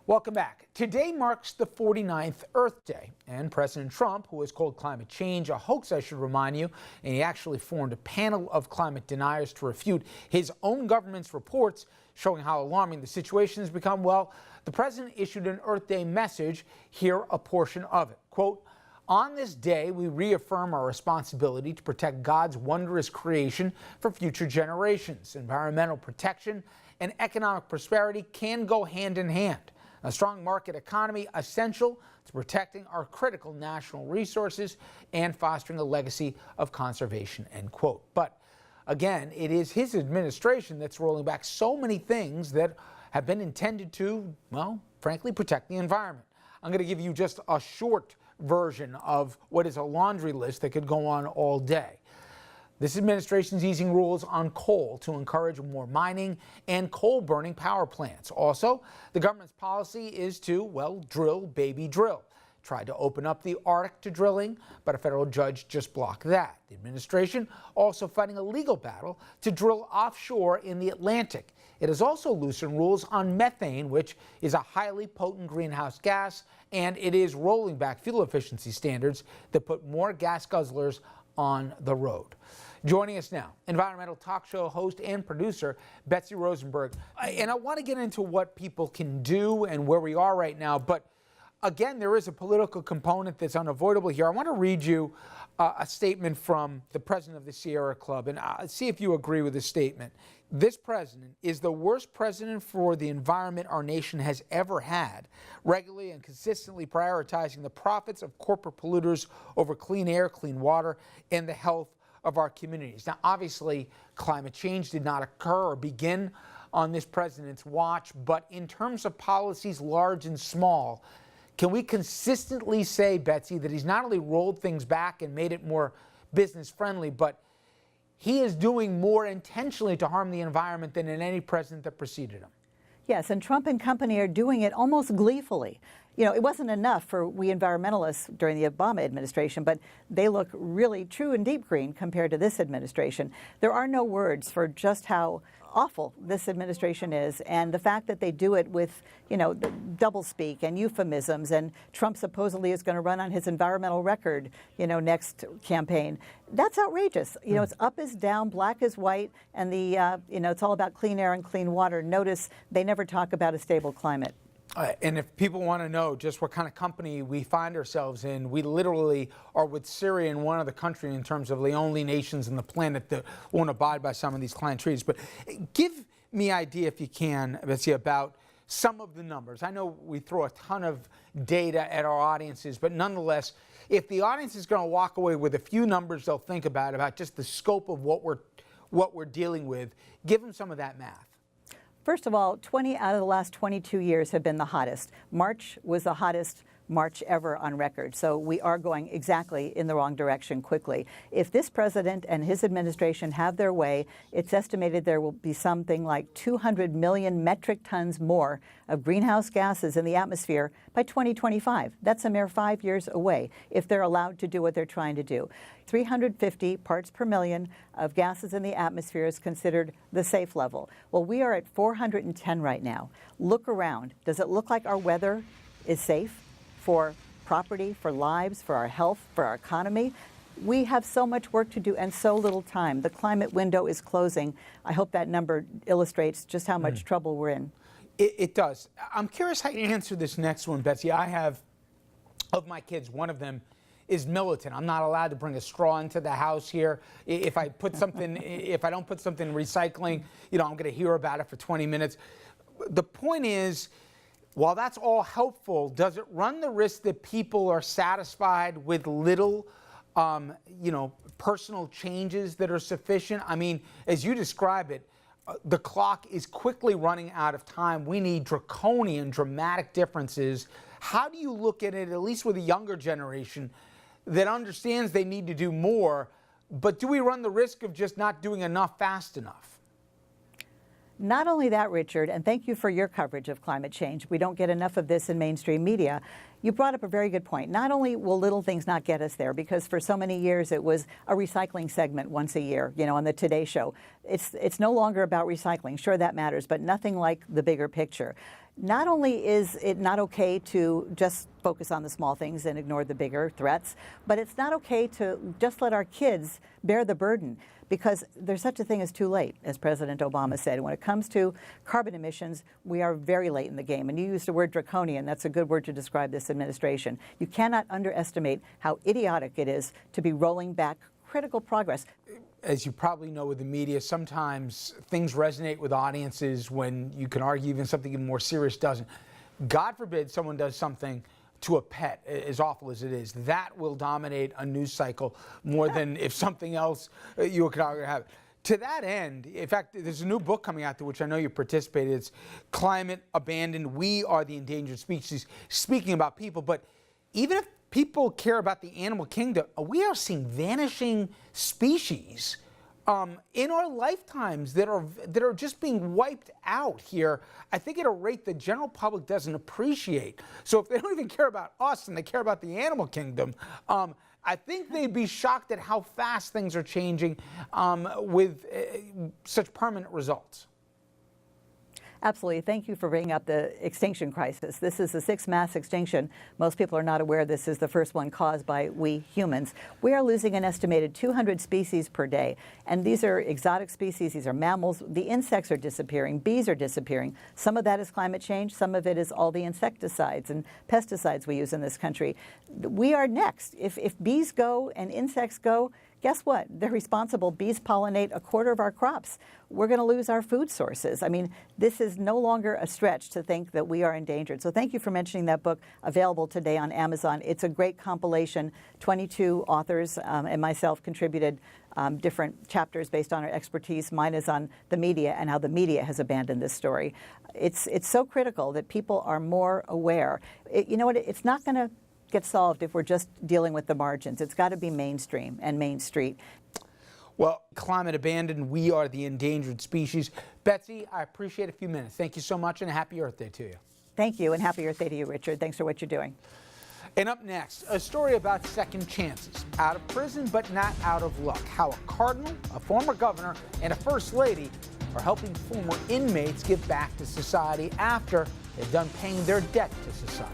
Welcome back. Today marks the 49th Earth Day, and President Trump, who has called climate change a hoax, I should remind you, and he actually formed a panel of climate deniers to refute his own government's reports showing how alarming the situation has become. Well, the president issued an Earth Day message. Here, a portion of it. Quote, "On this day, we reaffirm our responsibility to protect God's wondrous creation for future generations. Environmental protection and economic prosperity can go hand in hand. A strong market economy essential to protecting our critical national resources and fostering a legacy of conservation," end quote. But again, it is his administration that's rolling back so many things that have been intended to, well, frankly, protect the environment. I'm going to give you just a short version of what is a laundry list that could go on all day. This administration is easing rules on coal to encourage more mining and coal-burning power plants. Also, the government's policy is to, well, drill, baby, drill. Tried to open up the Arctic to drilling, but a federal judge just blocked that. The administration also fighting a legal battle to drill offshore in the Atlantic. It has also loosened rules on methane, which is a highly potent greenhouse gas, and it is rolling back fuel efficiency standards that put more gas guzzlers on the road. Joining us now, environmental talk show host and producer Betsy Rosenberg. And I want to get into what people can do and where we are right now, but again, there is a political component that's unavoidable here. I want to read you a statement from the president of the Sierra Club, and see if you agree with this statement. "This president is the worst president for the environment our nation has ever had, regularly and consistently prioritizing the profits of corporate polluters over clean air, clean water, and the health of our communities." Now, obviously, climate change did not occur or begin on this president's watch, but in terms of policies large and small, can we consistently say, Betsy, that he's not only rolled things back and made it more business friendly, but he is doing more intentionally to harm the environment than in any president that preceded him? Yes, and Trump and company are doing it almost gleefully. You know, it wasn't enough for we environmentalists during the Obama administration, but they look really true and deep green compared to this administration. There are no words for just how awful this administration is, and the fact that they do it with, you know, doublespeak and euphemisms, and Trump supposedly is going to run on his environmental record, you know, next campaign. That's outrageous. You know, it's up is down, black is white, and the, you know, it's all about clean air and clean water. Notice they never talk about a stable climate. And if people want to know just what kind of company we find ourselves in, we literally are with Syria and one other country in terms of the only nations on the planet that won't abide by some of these climate treaties. But give me an idea, if you can, Betsy, about some of the numbers. I know we throw a ton of data at our audiences, but nonetheless, if the audience is going to walk away with a few numbers they'll think about just the scope of what we're dealing with, give them some of that math. First of all, 20 out of the last 22 years have been the hottest. March was the hottest March ever on record. So we are going exactly in the wrong direction quickly. If this president and his administration have their way, it's estimated there will be something like 200 million metric tons more of greenhouse gases in the atmosphere by 2025. That's a mere 5 years away if they're allowed to do what they're trying to do. 350 parts per million of gases in the atmosphere is considered the safe level. Well, we are at 410 right now. Look around. Does it look like our weather is safe for property, for lives, for our health, for our economy? We have so much work to do and so little time. The climate window is closing. I hope that number illustrates just how much trouble we're in. It does. I'm curious how you answer this next one, Betsy. I have, of my kids, one of them is militant. I'm not allowed to bring a straw into the house here. If I put something, if I don't put something in recycling, you know, I'm going to hear about it for 20 minutes. The point is, while that's all helpful, does it run the risk that people are satisfied with little, you know, personal changes that are sufficient? I mean, as you describe it, the clock is quickly running out of time. We need draconian, dramatic differences. How do you look at it, at least with a younger generation, that understands they need to do more, but do we run the risk of just not doing enough fast enough? Not only that, Richard, and thank you for your coverage of climate change. We don't get enough of this in mainstream media. You brought up a very good point. Not only will little things not get us there, because for so many years it was a recycling segment once a year, you know, on the Today Show. It's no longer about recycling. Sure, that matters, but nothing like the bigger picture. Not only is it not okay to just focus on the small things and ignore the bigger threats, but it's not okay to just let our kids bear the burden, because there's such a thing as too late, as President Obama said. When it comes to carbon emissions, we are very late in the game. And you used the word draconian. That's a good word to describe this administration. You cannot underestimate how idiotic it is to be rolling back critical progress. As you probably know with the media, sometimes things resonate with audiences when you can argue even something even more serious doesn't. God forbid someone does something to a pet, as awful as it is. That will dominate a news cycle more than if something else you could argue have. To that end, in fact, there's a new book coming out to which I know you participated. It's Climate Abandoned, We Are the Endangered Species, speaking about people. But even if people care about the animal kingdom, we are seeing vanishing species in our lifetimes that are just being wiped out here, I think at a rate the general public doesn't appreciate. So if they don't even care about us and they care about the animal kingdom, I think they'd be shocked at how fast things are changing with such permanent results. Absolutely. Thank you for bringing up the extinction crisis. This is the sixth mass extinction. Most people are not aware this is the first one caused by we humans. We are losing an estimated 200 species per day. And these are exotic species. These are mammals. The insects are disappearing. Bees are disappearing. Some of that is climate change. Some of it is all the insecticides and pesticides we use in this country. We are next. If bees go and insects go, guess what? They're responsible. Bees pollinate a quarter of our crops. We're going to lose our food sources. I mean, this is no longer a stretch to think that we are endangered. So thank you for mentioning that book, available today on Amazon. It's a great compilation. 22 authors and myself contributed different chapters based on our expertise. Mine is on the media and how the media has abandoned this story. It's so critical that people are more aware. You know what? It's not going to get solved if we're just dealing with the margins. It's got to be mainstream and Main Street. Well, Climate Abandoned, We Are the Endangered Species. Betsy, I appreciate a few minutes. Thank you so much, and a happy Earth Day to you. Thank you, and happy Earth Day to you, Richard. Thanks for what you're doing. And up next, a story about second chances. Out of prison, but not out of luck. How a cardinal, a former governor, and a first lady are helping former inmates give back to society after they've done paying their debt to society.